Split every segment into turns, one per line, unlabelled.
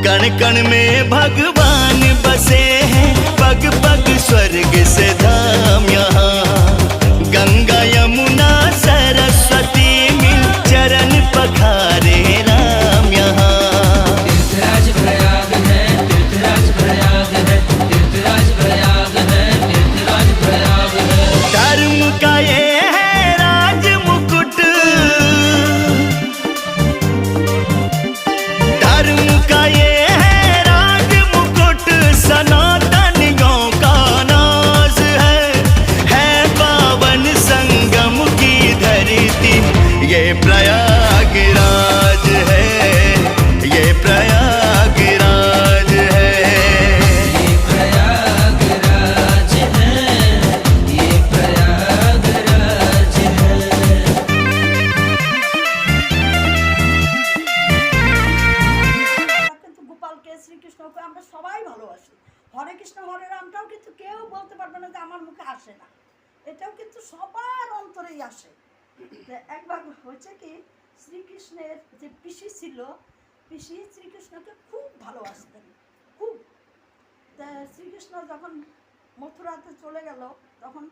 कण कण में भगवान बसे हैं, पग पग स्वर्ग से धाम यहाँ। गंगा यमुना सरस्वती मिल चरण पखारे राम यहाँ।
तीर्थराज प्रयाग है, तीर्थराज प्रयाग है, तीर्थराज प्रयाग है, तीर्थराज प्रयाग है।
धर्म का ये है राज मुकुट, धर्म का ये है राज मुकुट, सनातनियों का नाज है पावन संगम की धरती, ये प्रयागराज है, ये प्रयागराज है।
ये प्रयागराज है, ये प्रयागराज है।
কিন্তু গোপালকে শ্রীকৃষ্ণকে আমরা সবাই ভালোবাসি। হরে কৃষ্ণ হরে রামটাও কিন্তু কেউ বলতে পারবে না যে আমার মুখে আসে না, এটাও কিন্তু সবার অন্তরেই আসে। তো একবার হয়েছে কি, শ্রীকৃষ্ণের যে পিসি ছিল, পিসি শ্রীকৃষ্ণকে খুব ভালোবাসতেন, খুব। তা শ্রীকৃষ্ণ যখন মথুরাতে চলে গেল, তখন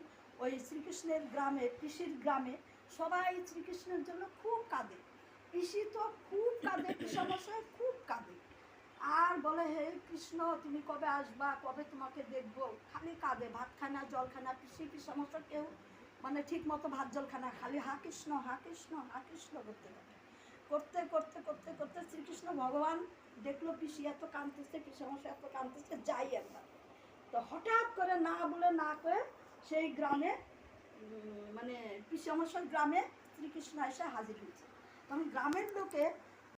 ওই শ্রীকৃষ্ণের গ্রামে, পিসির গ্রামে সবাই শ্রীকৃষ্ণের জন্য খুব কাঁদে। পিসি তো খুব কাঁদে, পিসামশাই খুব কাঁদে, আর বলে হে কৃষ্ণ তুমি কবে আসবা, কবে তোমাকে দেখবো, খালি কাঁদে, ভাত খায় না, জল খায় না। পিসি পিসামশা কেউ মানে ঠিক মতো ভাত জল খায় না, খালি হা কৃষ্ণ হা কৃষ্ণ হা কৃষ্ণ করতে থাকে। করতে করতে করতে করতে শ্রীকৃষ্ণ ভগবান দেখলো পিসি এত কাঁদতেছে, পিসামশা এত কাঁদতেছে, যাই একবার। তো হঠাৎ করে না বলে না করে সেই গ্রামে মানে পিসামশার গ্রামে শ্রীকৃষ্ণ এসে হাজির হয়েছে। তখন গ্রামের লোকে